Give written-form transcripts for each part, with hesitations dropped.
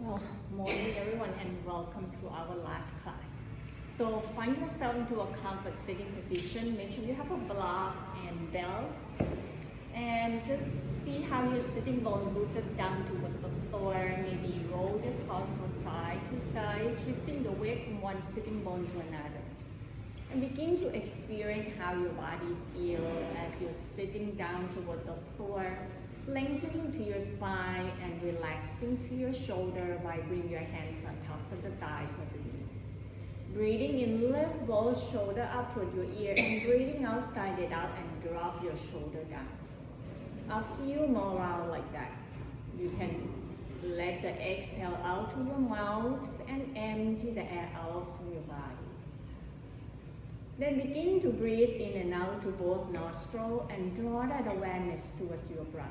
Well, morning everyone and welcome to our last class. So find yourself into a comfort sitting position. Make sure you have a block and bells. And just see how your sitting bone rooted down toward the floor. Maybe roll the torso side to side, shifting the weight from one sitting bone to another. And begin to experience how your body feels as you're sitting down toward the floor. Lengthening to your spine and relaxing to your shoulder by bringing your hands on tops of the thighs of the knee. Breathing in, lift both shoulder up toward your ear and breathing out, side it out and drop your shoulder down. A few more rounds like that. You can let the exhale out to your mouth and empty the air out from your body. Then begin to breathe in and out to both nostrils and draw that awareness towards your breath.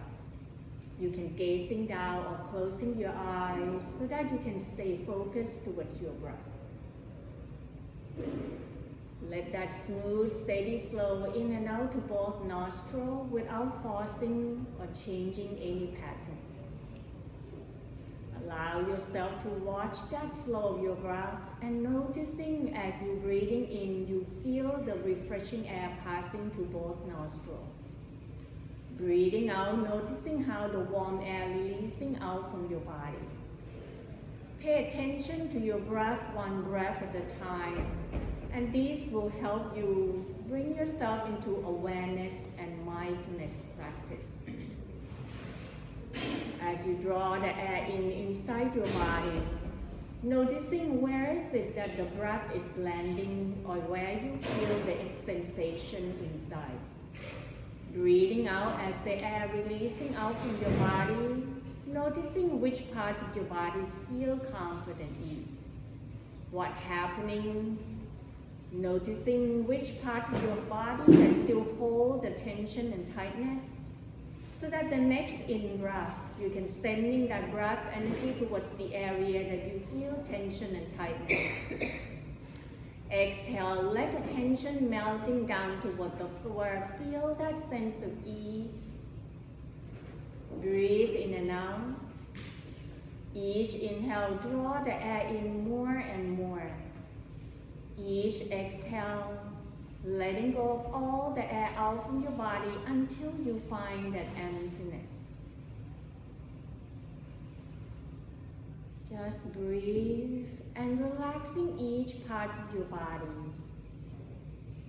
You can gazing down or closing your eyes so that you can stay focused towards your breath. Let that smooth, steady flow in and out to both nostrils without forcing or changing any patterns. Allow yourself to watch that flow of your breath and noticing as you're breathing in, you feel the refreshing air passing to both nostrils. Breathing out, noticing how the warm air releasing out from your body. Pay attention to your breath, one breath at a time, and these will help you bring yourself into awareness and mindfulness practice. As you draw the air in inside your body, noticing where is it that the breath is landing or where you feel the sensation inside. Breathing out as the air releasing out from your body, noticing which parts of your body feel comfort and ease. What's happening, noticing which parts of your body that still hold the tension and tightness, so that the next in-breath, you can sending that breath energy towards the area that you feel tension and tightness. Exhale, let the tension melting down toward the floor. Feel that sense of ease. Breathe in and out. Each inhale, draw the air in more and more. Each exhale, letting go of all the air out from your body until you find that emptiness. Just breathe and relaxing each part of your body,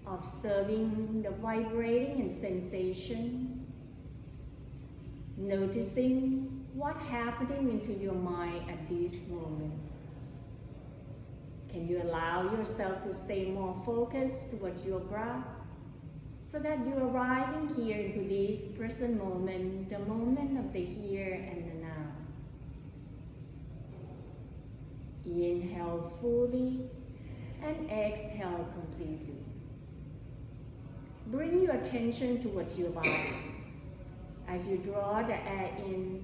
observing the vibrating and sensation, noticing what's happening into your mind at this moment. Can you allow yourself to stay more focused towards your breath so that you're arriving here into this present moment, the moment of the here and the now. Inhale fully and exhale completely. Bring your attention towards your body as you draw the air in,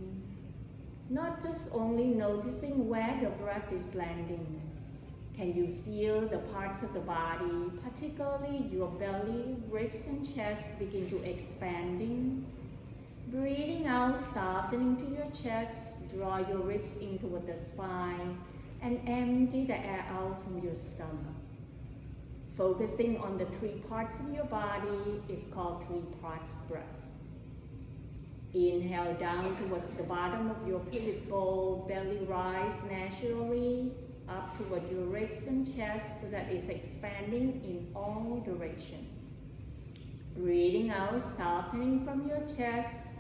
not just only noticing where the breath is landing. Can you feel the parts of the body, particularly your belly, ribs and chest begin to expanding? Breathing out, softening to your chest, draw your ribs in toward the spine, and empty the air out from your stomach. Focusing on the three parts of your body is called three parts breath. Inhale down towards the bottom of your pelvic bowl, belly rise naturally up toward your ribs and chest so that it's expanding in all directions. Breathing out, softening from your chest,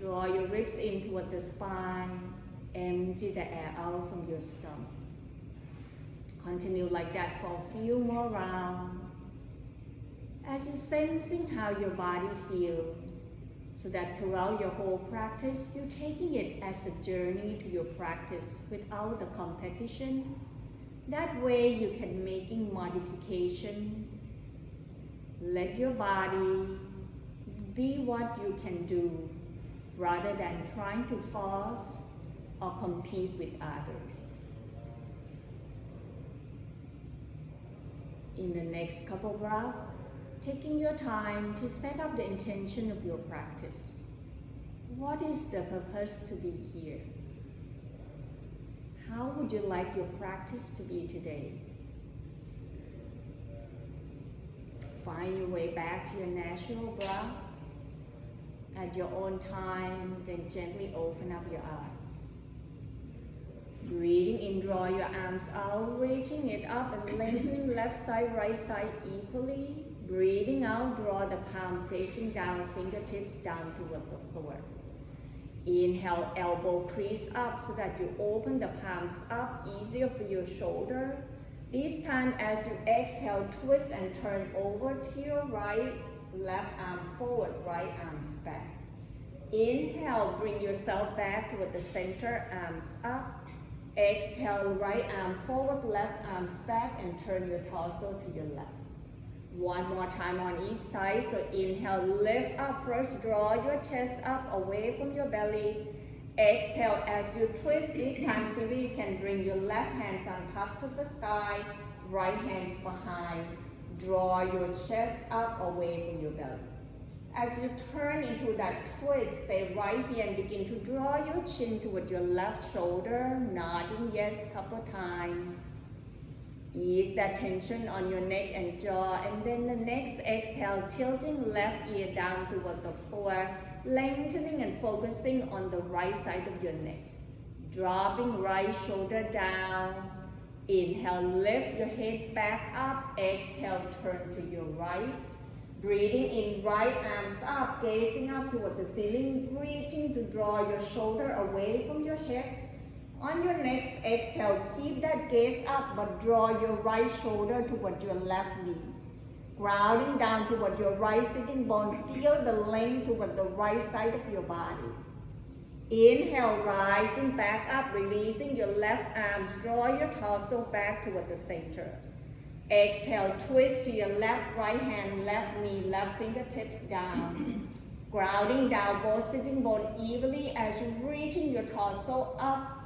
draw your ribs in toward the spine, empty the air out from your stomach. Continue like that for a few more rounds as you're sensing how your body feels, so that throughout your whole practice, you're taking it as a journey to your practice without the competition. That way you can making modification. Let your body be what you can do rather than trying to force or compete with others. In the next couple breaths, taking your time to set up the intention of your practice. What is the purpose to be here? How would you like your practice to be today? Find your way back to your natural breath. At your own time, then gently open up your eyes. Breathing in, draw your arms out, reaching it up and lengthening left side, right side equally. Breathing out, draw the palm facing down, fingertips down toward the floor. Inhale, elbow crease up so that you open the palms up, easier for your shoulder. This time as you exhale, twist and turn over to your right, left arm forward, right arms back. Inhale, bring yourself back toward the center, arms up. Exhale, right arm forward, left arms back, and turn your torso to your left. One more time on each side. So inhale, lift up first, draw your chest up away from your belly. Exhale as you twist. This time so you can bring your left hands on tops of the thigh, right hands behind. Draw your chest up away from your belly. As you turn into that twist, stay right here and begin to draw your chin toward your left shoulder, nodding yes couple times. Ease that tension on your neck and jaw, and then the next exhale, tilting left ear down toward the floor, lengthening and focusing on the right side of your neck. Dropping right shoulder down. Inhale, lift your head back up. Exhale, turn to your right. Breathing in, right arms up, gazing up toward the ceiling, reaching to draw your shoulder away from your head. On your next exhale, keep that gaze up but draw your right shoulder toward your left knee. Grounding down toward your right sitting bone, feel the length toward the right side of your body. Inhale, rising back up, releasing your left arms, draw your torso back toward the center. Exhale, twist to your left, right hand, left knee, left fingertips down. Grounding down both sitting bone evenly as you reaching your torso up.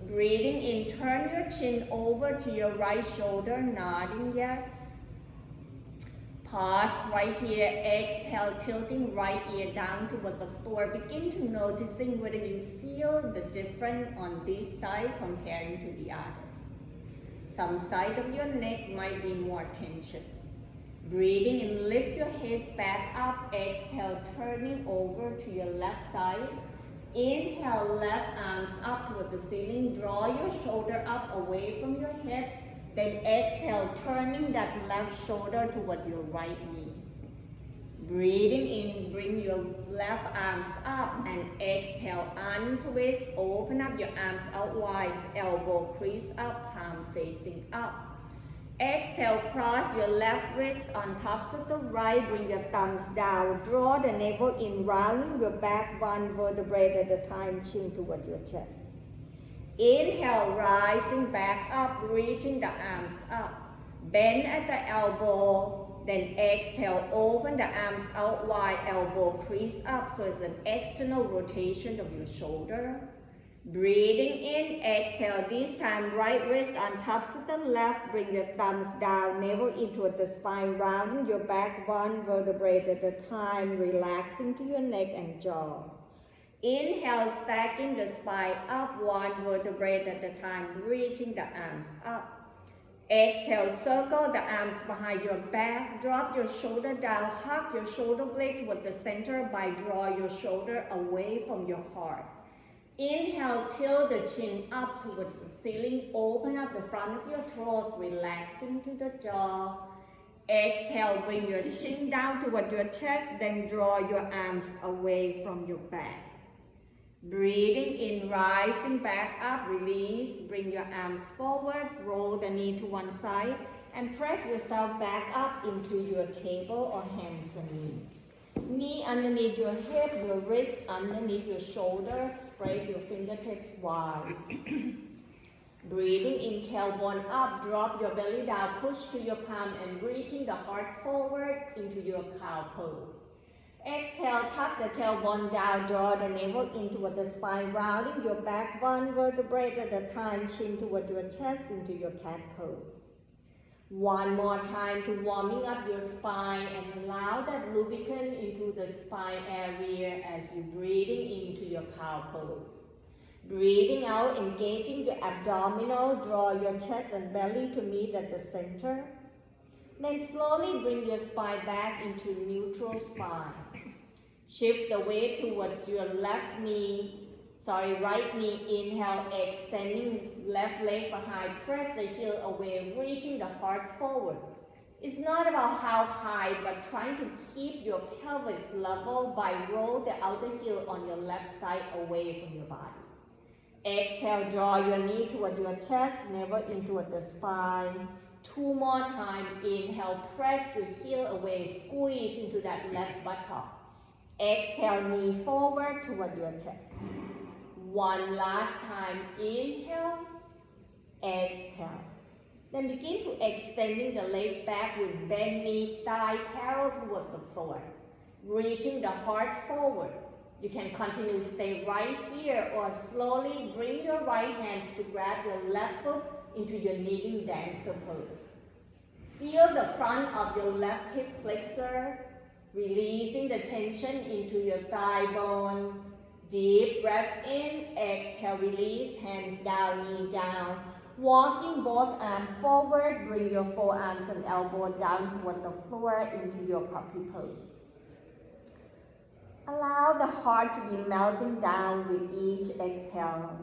Breathing in, turn your chin over to your right shoulder, nodding yes. Pause right here, exhale, tilting right ear down toward the floor. Begin to noticing whether you feel the difference on this side comparing to the others. Some side of your neck might be more tension. Breathing in, lift your head back up, exhale, turning over to your left side. Inhale, left arms up toward the ceiling, draw your shoulder up away from your head. Then exhale, turning that left shoulder toward your right knee. Breathing in, bring your left arms up and exhale, untwist, open up your arms out wide, elbow crease up, palm facing up. Exhale, cross your left wrist on tops of the right, bring your thumbs down, draw the navel in, rounding your back one vertebrae at a time, chin toward your chest. Inhale, rising back up, reaching the arms up. Bend at the elbow, then exhale, open the arms out wide, elbow crease up, so it's an external rotation of your shoulder. Breathing in, exhale, this time right wrist on tops of the left, bring your thumbs down, navel into the spine, rounding your back one vertebrae at a time, relaxing to your neck and jaw. Inhale, stacking the spine up one vertebrae at a time, reaching the arms up. Exhale, circle the arms behind your back, drop your shoulder down, hug your shoulder blade toward the center by draw your shoulder away from your heart. Inhale, tilt the chin up towards the ceiling, open up the front of your throat, relaxing to the jaw. Exhale, bring your chin down toward your chest, then draw your arms away from your back. Breathing in, rising back up, release, bring your arms forward, roll the knee to one side, and press yourself back up into your table or hands and knees. Knee underneath your hip, your wrist underneath your shoulder, spread your fingertips wide. Breathing in, tailbone up, drop your belly down, push to your palm and reaching the heart forward into your cow pose. Exhale, tuck the tailbone down, draw the navel into the spine, rounding your back one vertebrae at a time, chin toward your chest into your cat pose. One more time to warming up your spine and allow that lubricant into the spine area as you're breathing into your cow pose. Breathing out, engaging your abdominal, draw your chest and belly to meet at the center. Then slowly bring your spine back into neutral spine. Shift the weight towards your right knee. Inhale, extending left leg behind, press the heel away, reaching the heart forward. It's not about how high, but trying to keep your pelvis level by roll the outer heel on your left side away from your body. Exhale, draw your knee toward your chest, navel in toward the spine. 2 more times. Inhale, press your heel away, squeeze into that left buttock. Exhale, knee forward toward your chest. 1 last time. Inhale, exhale. Then begin to extending the leg back with bend knee, thigh parallel toward the floor. Reaching the heart forward. You can continue to stay right here or slowly bring your right hands to grab your left foot into your kneeling dancer pose. Feel the front of your left hip flexor, releasing the tension into your thigh bone. Deep breath in, exhale, release, hands down, knee down. Walking both arms forward, bring your forearms and elbow down toward the floor into your puppy pose. Allow the heart to be melting down with each exhale.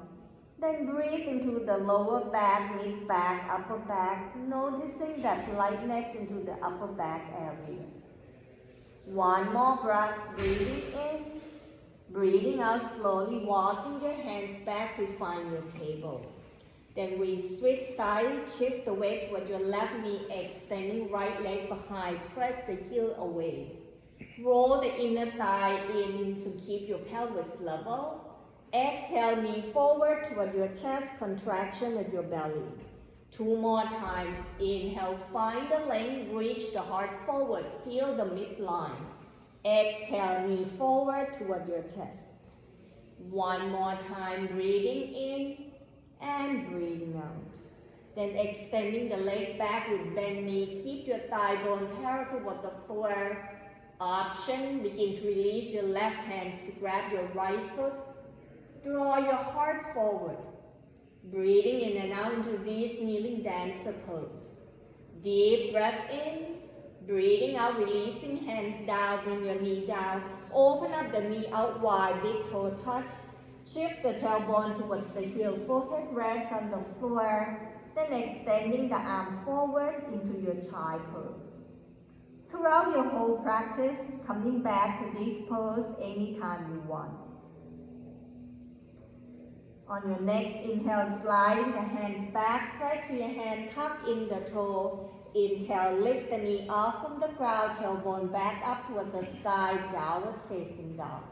Then breathe into the lower back, mid back, upper back, noticing that lightness into the upper back area. 1 more breath, breathing in, breathing out slowly, walking your hands back to find your table. Then we switch sides, shift the weight toward your left knee, extending right leg behind, press the heel away. Roll the inner thigh in to keep your pelvis level. Exhale, knee forward toward your chest, contraction at your belly. 2 more times. Inhale, find the length, reach the heart forward, feel the midline. Exhale, knee forward toward your chest. 1 more time, breathing in and breathing out. Then extending the leg back with bent knee, keep your thigh bone parallel toward the floor. Option, begin to release your left hands to grab your right foot. Draw your heart forward. Breathing in and out into this kneeling dancer pose. Deep breath in. Breathing out, releasing hands down, bring your knee down. Open up the knee out wide, big toe touch. Shift the tailbone towards the heel, forehead rest on the floor. Then extending the arm forward into your child pose. Throughout your whole practice, coming back to this pose anytime you want. On your next inhale, slide the hands back, press your hand, tuck in the toe. Inhale, lift the knee off from the ground, tailbone back up toward the sky, downward facing dog.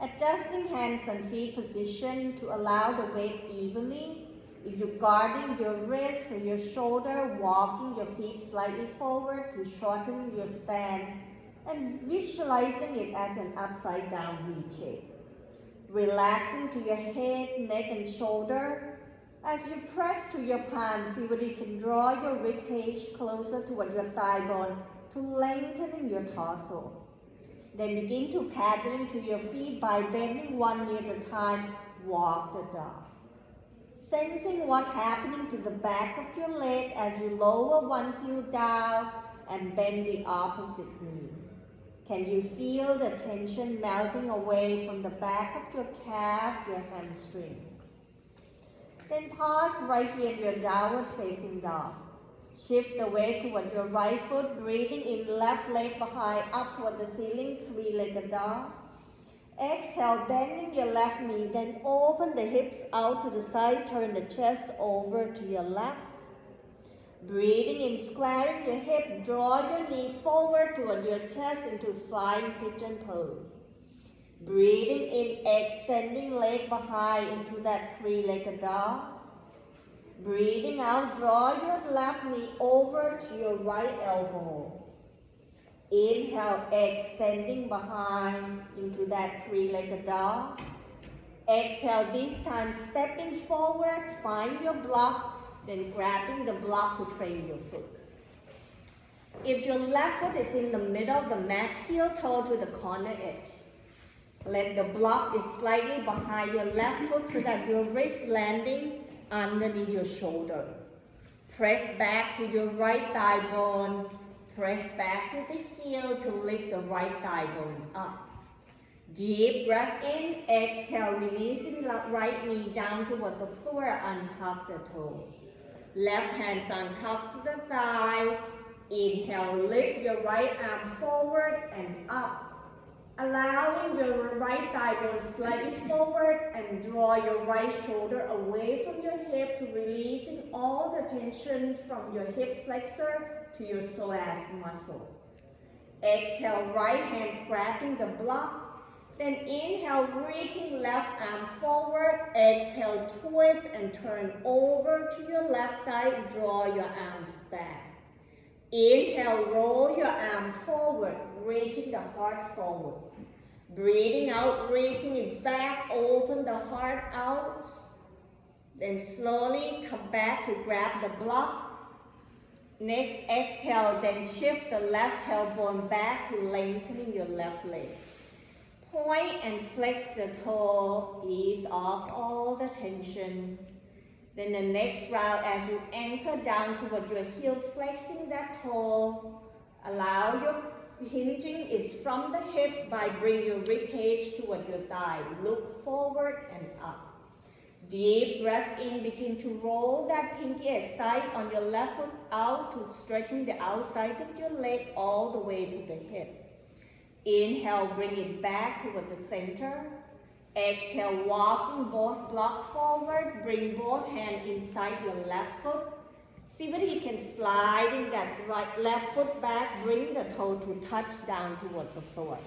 Adjusting hands and feet position to allow the weight evenly. If you're guarding your wrist or your shoulder, walking your feet slightly forward to shorten your stand and visualizing it as an upside down V shape. Relaxing to your head, neck and shoulder. As you press to your palms, see whether you can draw your rib cage closer toward your thigh bone to lengthening your torso. Then begin to paddling to your feet by bending 1 knee at a time, walk the dog. Sensing what's happening to the back of your leg as you lower one heel down and bend the opposite knee. Can you feel the tension melting away from the back of your calf, your hamstring? Then pause right here in your downward facing dog. Shift the weight toward your right foot, breathing in left leg behind, up toward the ceiling, 3-legged dog. Exhale, bending your left knee, then open the hips out to the side, turn the chest over to your left. Breathing in, squaring your hip, draw your knee forward toward your chest into flying pigeon pose. Breathing in, extending leg behind into that 3-legged dog. Breathing out, draw your left knee over to your right elbow. Inhale, extending behind into that 3-legged dog. Exhale, this time stepping forward, find your block, then grabbing the block to frame your foot. If your left foot is in the middle of the mat, heel toe to the corner edge. Let the block is slightly behind your left foot so that your wrist landing underneath your shoulder. Press back to your right thigh bone. Press back to the heel to lift the right thigh bone up. Deep breath in, exhale, releasing the right knee down toward the floor, untop the toe. Left hands on top of the thigh. Inhale, lift your right arm forward and up. Allowing your right thigh bone slightly forward and draw your right shoulder away from your hip to releasing all the tension from your hip flexor to your psoas muscle. Exhale, right hands grabbing the block. Then inhale, reaching left arm forward. Exhale, twist and turn over to your left side. Draw your arms back. Inhale, roll your arm forward, reaching the heart forward. Breathing out, reaching it back, open the heart out. Then slowly come back to grab the block. Next, exhale, then shift the left tailbone back to lengthening your left leg. Point and flex the toe, ease off all the tension. Then the next round, as you anchor down toward your heel, flexing that toe, allow your hinging is from the hips by bringing your rib cage toward your thigh. Look forward and up. Deep breath in, begin to roll that pinky aside on your left foot out to stretching the outside of your leg all the way to the hip. Inhale, bring it back toward the center. Exhale, walking both blocks forward. Bring both hands inside your left foot. See whether you can slide that left foot back. Bring the toe to touch down toward the floor.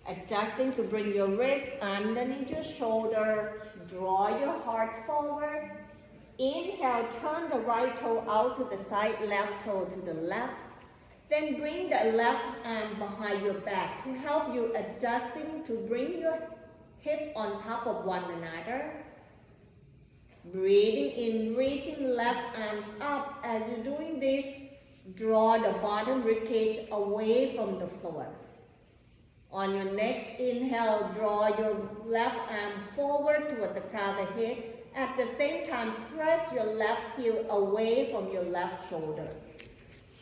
Adjusting to bring your wrist underneath your shoulder. Draw your heart forward. Inhale, turn the right toe out to the side, left toe to the left. Then bring the left arm behind your back to help you adjusting to bring your hip on top of one another. Breathing in, reaching left arms up. As you're doing this, draw the bottom ribcage away from the floor. On your next inhale, draw your left arm forward toward the crown of the head. At the same time, press your left heel away from your left shoulder.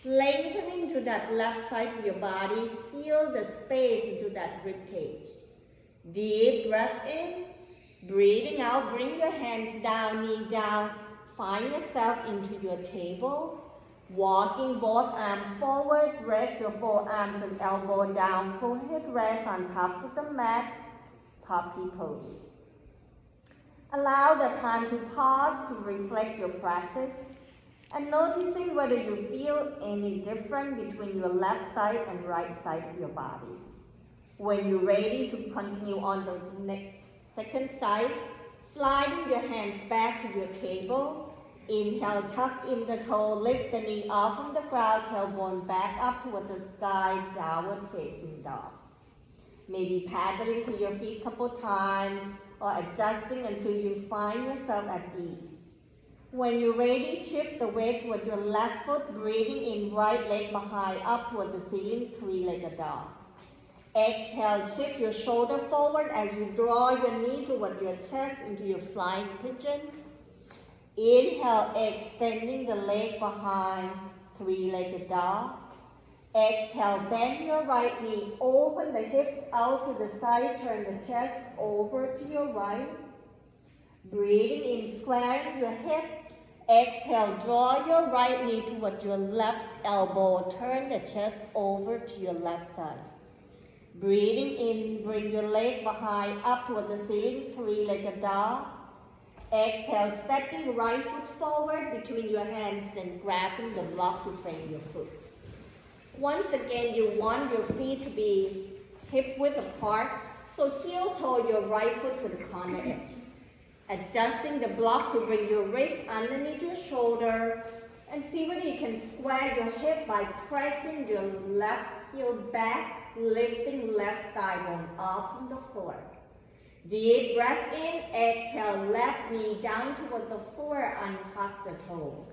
Lengthening to that left side of your body, feel the space into that ribcage. Deep breath in, breathing out, bring your hands down, knee down, find yourself into your table. Walking both arms forward, rest your forearms and elbow down, forehead rest on tops of the mat, puppy pose. Allow the time to pause to reflect your practice and noticing whether you feel any different between your left side and right side of your body. When you're ready to continue on the second side, sliding your hands back to your table. Inhale, tuck in the toe, lift the knee off from the ground, tailbone back up toward the sky, downward facing dog. Maybe paddling to your feet a couple times or adjusting until you find yourself at ease. When you're ready, shift the weight toward your left foot, breathing in, right leg behind, up toward the ceiling, three-legged dog. Exhale, shift your shoulder forward as you draw your knee toward your chest into your flying pigeon. Inhale, extending the leg behind, three-legged dog. Exhale, bend your right knee, open the hips out to the side, turn the chest over to your right. Breathing in, squaring your hip. Exhale, draw your right knee toward your left elbow, turn the chest over to your left side. Breathing in, bring your leg behind, up toward the ceiling, three-legged dog. Exhale, stepping right foot forward between your hands, then grabbing the block to frame your foot. Once again, you want your feet to be hip-width apart, so heel-toe your right foot to the corner edge. Adjusting the block to bring your wrist underneath your shoulder, and see whether you can square your hip by pressing your left heel back, lifting left thigh bone off from the floor. Deep breath in, exhale, left knee down toward the floor, untuck the toe.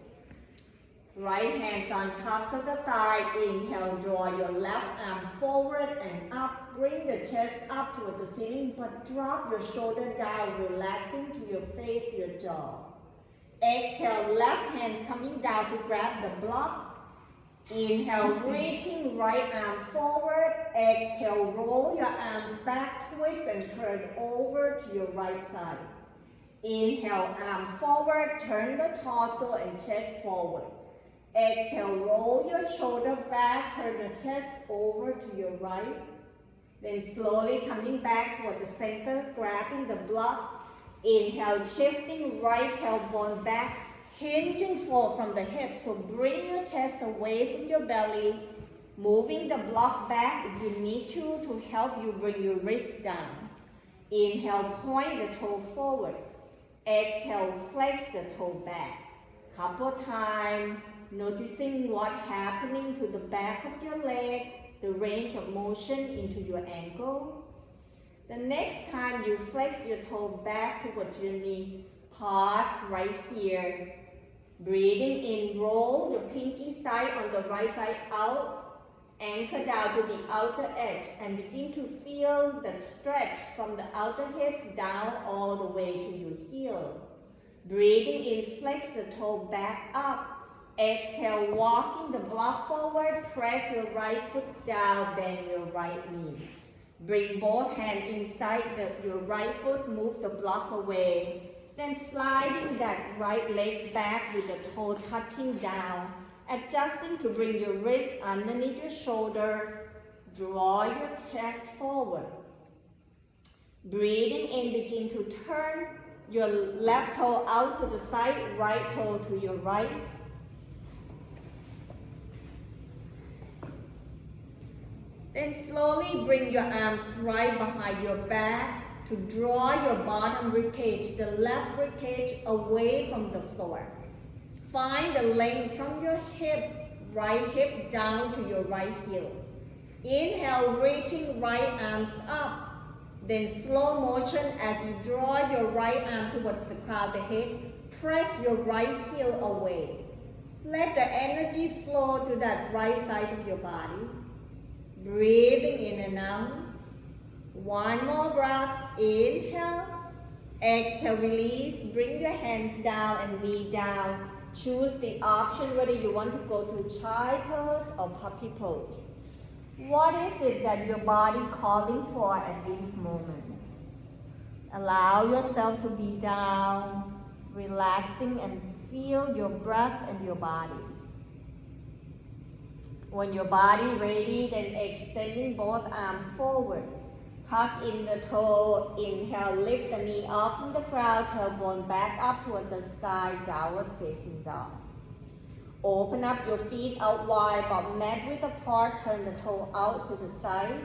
Right hands on tops of the thigh. Inhale, draw your left arm forward and up. Bring the chest up toward the ceiling, but drop your shoulder down, relaxing to your face, your jaw. Exhale, left hands coming down to grab the block. Inhale, reaching right arm forward. Exhale, roll your arms back, twist and turn over to your right side. Inhale, arm forward, turn the torso and chest forward. Exhale, roll your shoulder back, turn the chest over to your right. Then slowly coming back toward the center, grabbing the block. Inhale, shifting right tailbone back, hinging forward from the hips. So bring your chest away from your belly, moving the block back if you need to help you bring your wrist down. Inhale, point the toe forward. Exhale, flex the toe back. Couple times. Noticing what's happening to the back of your leg, the range of motion into your ankle. The next time you flex your toe back towards your knee, pause right here. Breathing in, roll your pinky side on the right side out, anchor down to the outer edge and begin to feel the stretch from the outer hips down all the way to your heel. Breathing in, flex the toe back up. Exhale, walking the block forward, press your right foot down, bend your right knee. Bring both hands inside your right foot, move the block away. Then sliding that right leg back with the toe touching down, adjusting to bring your wrist underneath your shoulder. Draw your chest forward. Breathing in, begin to turn your left toe out to the side, right toe to your right. Then slowly bring your arms right behind your back to draw your bottom ribcage, the left ribcage away from the floor. Find the length from your hip, right hip down to your right heel. Inhale, reaching right arms up. Then slow motion as you draw your right arm towards the crown of the head, press your right heel away. Let the energy flow to that right side of your body. Breathing in and out. One more breath. Inhale. Exhale, release. Bring your hands down and knee down. Choose the option whether you want to go to child pose or puppy pose. What is it that your body calling for at this moment? Allow yourself to be down, relaxing and feel your breath and your body. When your body ready, then extending both arms forward. Tuck in the toe. Inhale, lift the knee off from the ground, tailbone back up toward the sky, downward facing dog. Open up your feet out wide, but mat width apart, turn the toe out to the side.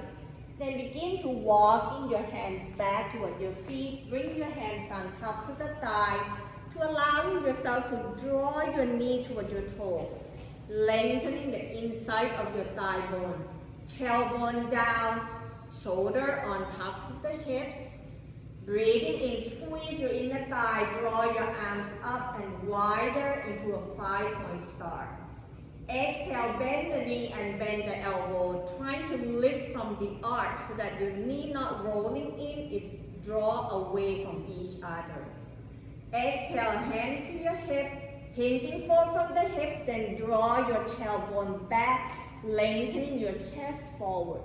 Then begin to walk in your hands back toward your feet. Bring your hands on tops of the thigh to allowing yourself to draw your knee toward your toe. Lengthening the inside of your thigh bone. Tailbone down, shoulder on tops of the hips. Breathing in, squeeze your inner thigh, draw your arms up and wider into a 5-point star. Exhale, bend the knee and bend the elbow, trying to lift from the arch so that your knee not rolling in, it's draw away from each other. Exhale, hands to your hip, hinging forward from the hips, then draw your tailbone back, lengthening your chest forward.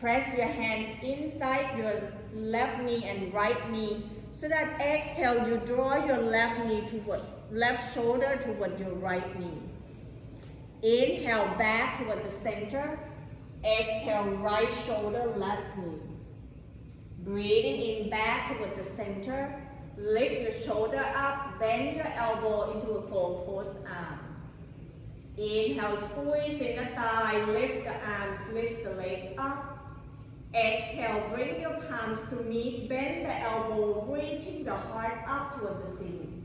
Press your hands inside your left knee and right knee so that exhale, you draw your left knee toward left shoulder toward your right knee. Inhale, back toward the center. Exhale, right shoulder, left knee. Breathing in, back toward the center. Lift your shoulder up, bend your elbow into a goalpost arm. Inhale, squeeze in the thigh, lift the arms, lift the leg up. Exhale, bring your palms to meet, bend the elbow, reaching the heart up toward the ceiling.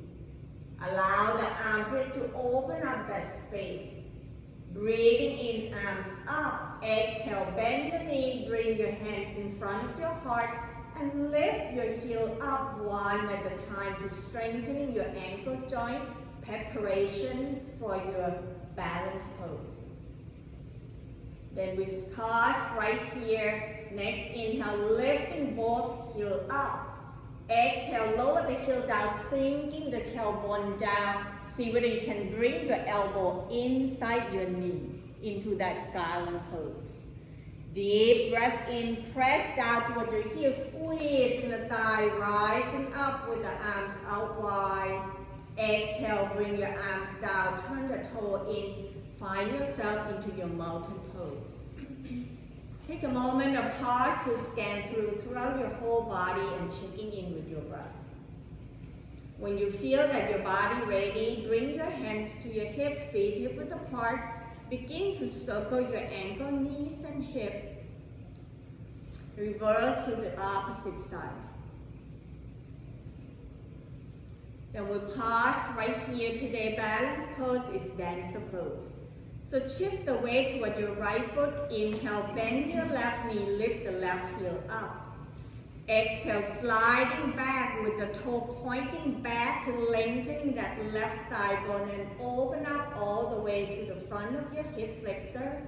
Allow the armpit to open up that space. Breathing in, arms up. Exhale, bend the knee, bring your hands in front of your heart and lift your heel up one at a time to strengthening your ankle joint, preparation for your balance pose. Then we start right here. Next inhale, lifting both heels up. Exhale, lower the heel down, sinking the tailbone down. See whether you can bring your elbow inside your knee into that garland pose. Deep breath in, press down toward your heel, squeeze in the thigh, rising up with the arms out wide. Exhale, bring your arms down, turn the toe in, find yourself into your mountain pose. Take a moment of pause to scan throughout your whole body and checking in with your breath. When you feel that your body ready, bring your hands to your hip, feet hip width apart. Begin to circle your ankle, knees, and hip. Reverse to the opposite side. Then we pause right here. Today, balance pose is dancer pose. So shift the weight toward your right foot. Inhale, bend your left knee, lift the left heel up. Exhale, sliding back with the toe pointing back to lengthening that left thigh bone and open up all the way to the front of your hip flexor.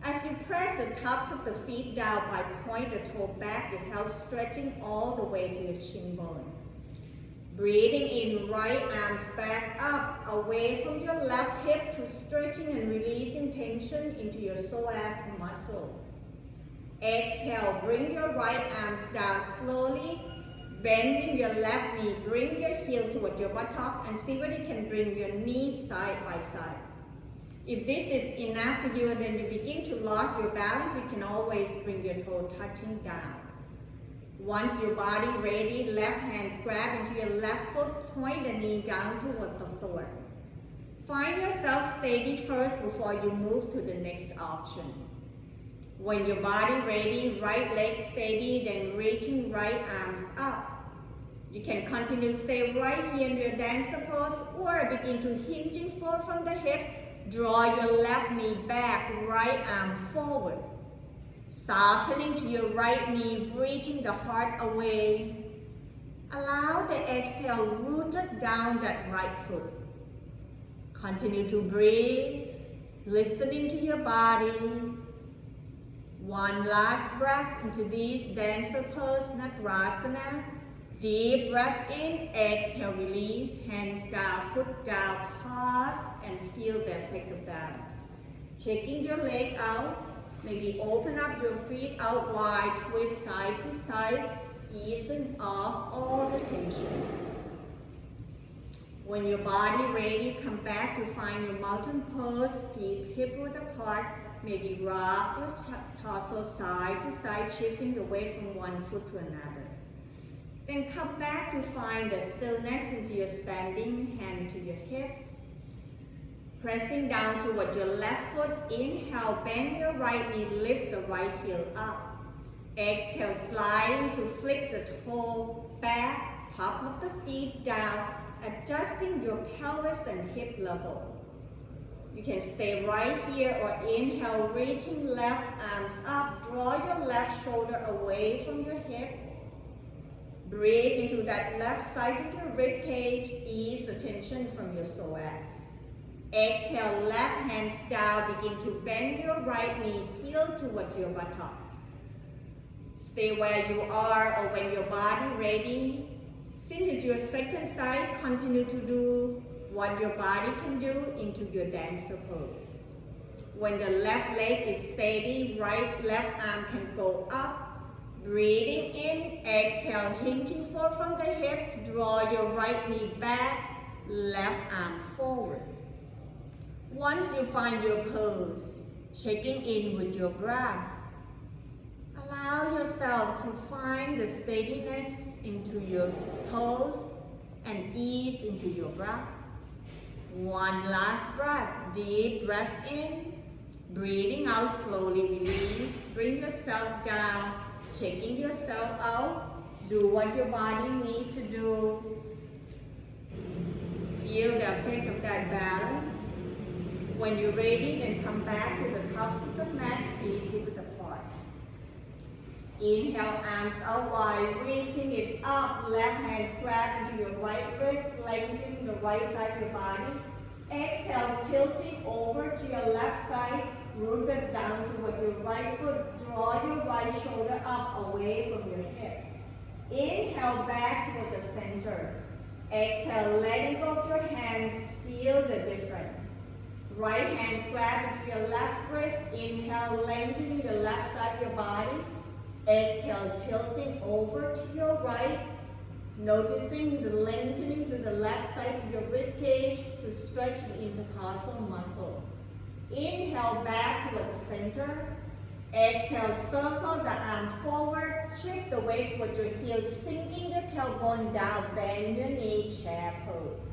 As you press the tops of the feet down by point the toe back, it helps stretching all the way to your shin bone. Breathing in, right arms back up, away from your left hip to stretching and releasing tension into your psoas muscle. Exhale, bring your right arms down slowly, bending your left knee, bring your heel toward your buttock and see whether you can bring your knees side by side. If this is enough for you and then you begin to lose your balance, you can always bring your toe touching down. Once your body ready, left hands grab into your left foot, point the knee down toward the floor. Find yourself steady first before you move to the next option. When your body ready, right leg steady, then reaching right arms up. You can continue stay right here in your dancer pose or begin to hinging forward from the hips. Draw your left knee back, right arm forward. Softening to your right knee, reaching the heart away. Allow the exhale rooted down that right foot. Continue to breathe, listening to your body. One last breath into this dancer pose, Natrasana. Deep breath in, exhale, release, hands down, foot down, pause and feel the effect of balance. Checking your leg out. Maybe open up your feet out wide, twist side to side, easing off all the tension. When your body ready, come back to find your mountain pose, feet hip width apart. Maybe rock your torso side to side, shifting the weight from one foot to another. Then come back to find the stillness into your standing, hand to your hip. Pressing down toward your left foot, inhale, bend your right knee, lift the right heel up. Exhale, sliding to flip the toe back, top of the feet down, adjusting your pelvis and hip level. You can stay right here or inhale, reaching left arms up, draw your left shoulder away from your hip. Breathe into that left side of your rib cage, ease the tension from your psoas. Exhale, left hands down, begin to bend your right knee, heel towards your buttock. Stay where you are or when your body ready. Since it's your second side, continue to do what your body can do into your dancer pose. When the left leg is steady, left arm can go up. Breathing in, exhale, hinging forward from the hips, draw your right knee back, left arm forward. Once you find your pose, checking in with your breath, allow yourself to find the steadiness into your pose and ease into your breath. One last breath, deep breath in, breathing out slowly, release, bring yourself down, checking yourself out, do what your body needs to do. Feel the effect of that balance. When you're ready, then come back to the tops of the mat, feet hip width apart. Inhale, arms out wide, reaching it up. Left hand grab into your right wrist, lengthening the right side of your body. Exhale, tilting over to your left side, rooted down toward your right foot. Draw your right shoulder up away from your hip. Inhale, back toward the center. Exhale, letting go of your hands, feel the difference. Right hand grab into your left wrist. Inhale, lengthening the left side of your body. Exhale, tilting over to your right, noticing the lengthening to the left side of your rib cage to stretch the intercostal muscle. Inhale, back toward the center. Exhale, circle the arm forward, shift the weight toward your heels, sinking the tailbone down, bend your knee, chair pose.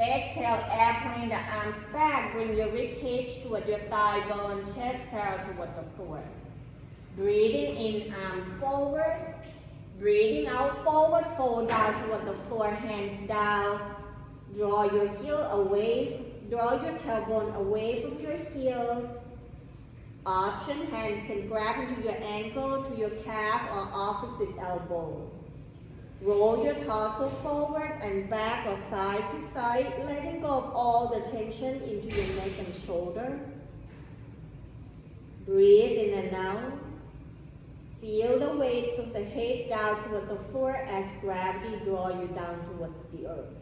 Exhale, airplane the arms back, bring your rib cage toward your thigh bone, chest parallel toward the floor. Breathing in, arm forward. Breathing out, forward, fold down toward the floor, hands down. Draw your heel away, draw your tailbone away from your heel. Option, hands can grab into your ankle, to your calf, or opposite elbow. Roll your torso forward and back or side to side, letting go of all the tension into your neck and shoulder. Breathe in and out. Feel the weights of the head down toward the floor as gravity draws you down towards the earth.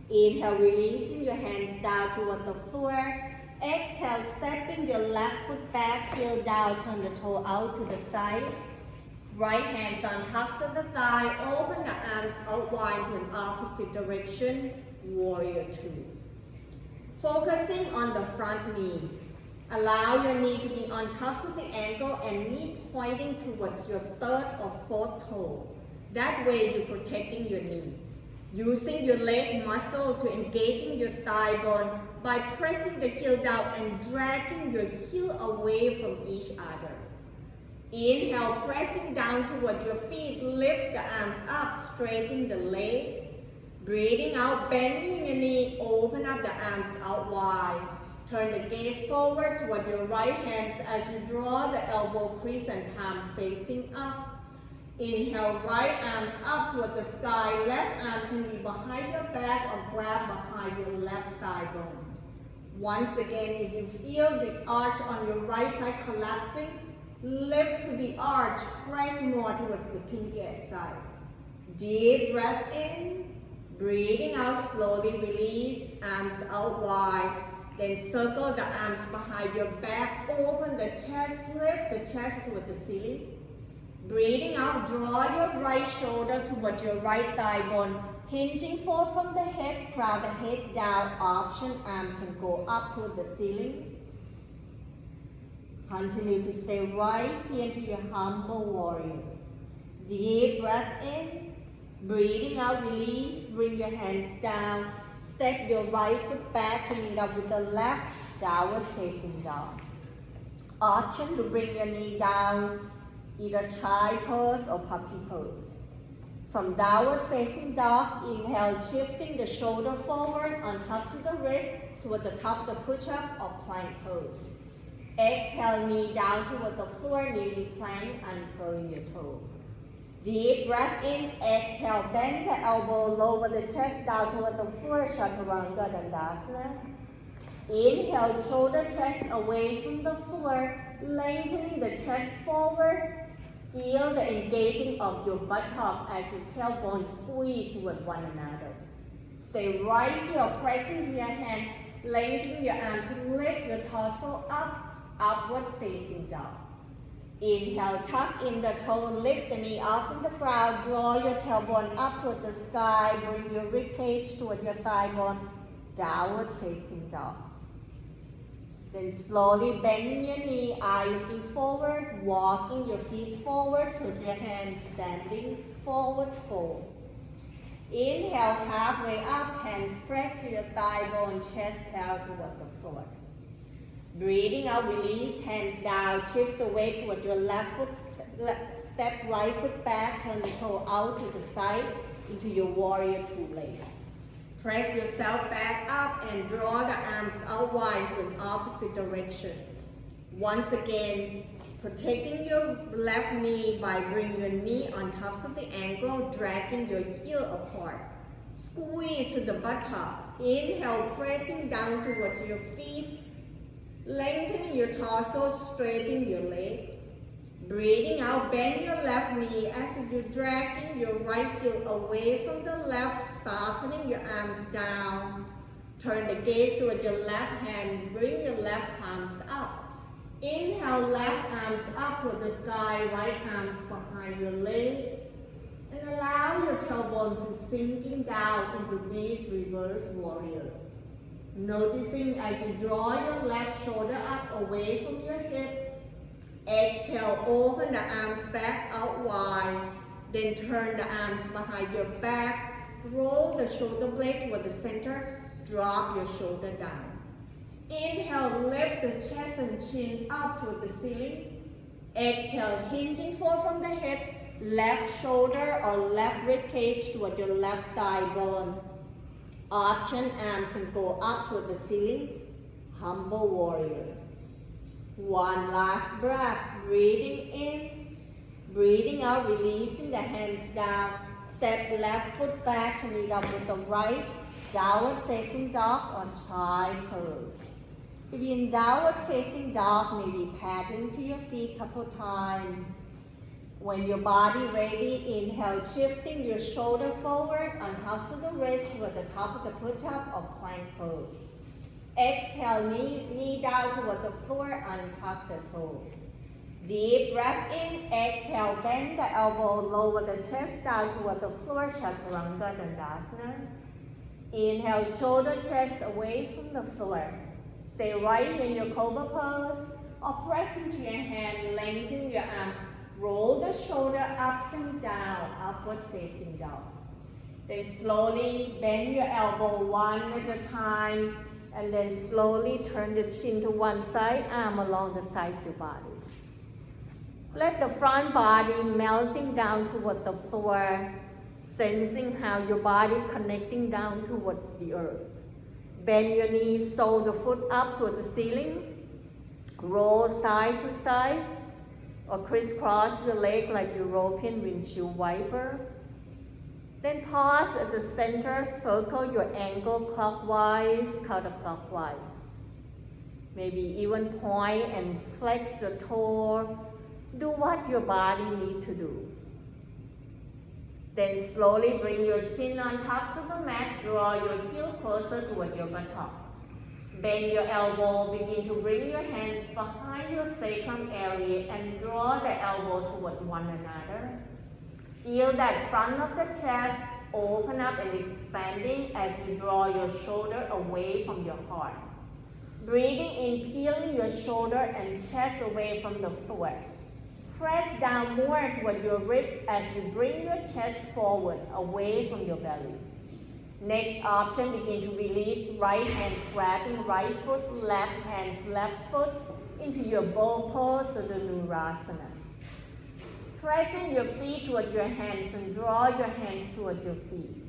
Inhale, releasing your hands down toward the floor. Exhale, stepping your left foot back, heel down, turn the toe out to the side. Right hands on tops of the thigh, open the arms out wide to an opposite direction, warrior two. Focusing on the front knee. Allow your knee to be on tops of the ankle and knee pointing towards your third or fourth toe. That way you're protecting your knee. Using your leg muscle to engaging your thigh bone by pressing the heel down and dragging your heel away from each other. Inhale, pressing down toward your feet, lift the arms up, straighten the leg. Breathing out, bending your knee, open up the arms out wide. Turn the gaze forward toward your right hands as you draw the elbow crease and palm facing up. Inhale, right arms up toward the sky. Left arm can be behind your back or grab behind your left thigh bone. Once again, if you feel the arch on your right side collapsing, lift to the arch, press more towards the pinky side. Deep breath in, breathing out slowly, release, arms out wide. Then circle the arms behind your back, open the chest, lift the chest toward the ceiling. Breathing out, draw your right shoulder toward your right thigh bone, hinging forward from the head, crown the head down, option arm can go up toward the ceiling. Continue to stay right here to your humble warrior. Deep breath in, breathing out, release, bring your hands down. Step your right foot back to meet up with the left, downward facing dog. Option to bring your knee down, either child pose or puppy pose. From downward facing dog, inhale, shifting the shoulder forward on tops of the wrist toward the top of the push-up or plank pose. Exhale, knee down toward the floor, kneeling plank, uncurling your toe. Deep breath in, exhale, bend the elbow, lower the chest down toward the floor, Chaturanga Dandasana. Inhale, shoulder chest away from the floor, lengthening the chest forward. Feel the engaging of your buttock as your tailbone squeeze with one another. Stay right here, pressing your hand, lengthening your arm to lift your torso up, upward facing dog. Inhale, tuck in the toe, lift the knee off from the ground, draw your tailbone up toward the sky, bring your rib cage toward your thigh bone, downward facing dog. Then slowly bending your knee, eye looking forward, walking your feet forward, put your hands standing, forward fold. Inhale, halfway up, hands press to your thigh bone, chest parallel toward the floor. Breathing out, release, hands down, shift the weight toward your left foot, step right foot back, turn the toe out to the side into your warrior two leg. Press yourself back up and draw the arms out wide to an opposite direction. Once again, Protecting your left knee by bringing your knee on top of the ankle, dragging your heel apart. Squeeze to the buttock. Inhale, pressing down towards your feet. Lengthening your torso, straightening your leg. Breathing out, bend your left knee as if you're dragging your right heel away from the left, softening your arms down. Turn the gaze toward your left hand, bring your left palms up. Inhale, left arms up toward the sky, right arms behind your leg. And allow your tailbone to sinking down into this reverse warrior. Noticing as you draw your left shoulder up away from your hip. Exhale, open the arms back out wide. Then turn the arms behind your back. Roll the shoulder blade toward the center. Drop your shoulder down. Inhale, lift the chest and chin up toward the ceiling. Exhale, hinging forward from the hips. Left shoulder or left rib cage toward your left thigh bone. Option arm can go up toward the ceiling. Humble warrior. One last breath. Breathing in. Breathing out, releasing the hands down. Step left foot back, meet up with the right. Downward facing dog or child pose. If you're in downward facing dog, maybe paddling to your feet a couple times. When your body ready, inhale, shifting your shoulder forward on top of the wrist toward the top of the push-up or plank pose. Exhale, knee down toward the floor, untuck the toe. Deep breath in, exhale, bend the elbow, lower the chest down toward the floor, Chaturanga Dandasana. Inhale, shoulder chest away from the floor. Stay right in your Cobra pose or press into your hand, lengthen your arm. Roll the shoulder up and down, upward facing dog. Then slowly bend your elbow one at a time and then slowly turn the chin to one side, arm along the side of your body. Let the front body melting down toward the floor, sensing how your body connecting down towards the earth. Bend your knees, shoulder foot up toward the ceiling. Roll side to side or crisscross your leg like European windshield wiper. Then pause at the center, circle your ankle clockwise, counterclockwise. Maybe even point and flex the toe. Do what your body needs to do. Then slowly bring your chin on top of the mat, draw your heel closer toward your buttock. Bend your elbow, begin to bring your hands behind your sacrum area and draw the elbow toward one another. Feel that front of the chest open up and expanding as you draw your shoulder away from your heart. Breathing in, peeling your shoulder and chest away from the floor. Press down more toward your ribs as you bring your chest forward, away from your belly. Next option, begin to release right hands grabbing right foot, left hands left foot into your bow pose of the Nurasana. Pressing your feet toward your hands and draw your hands toward your feet.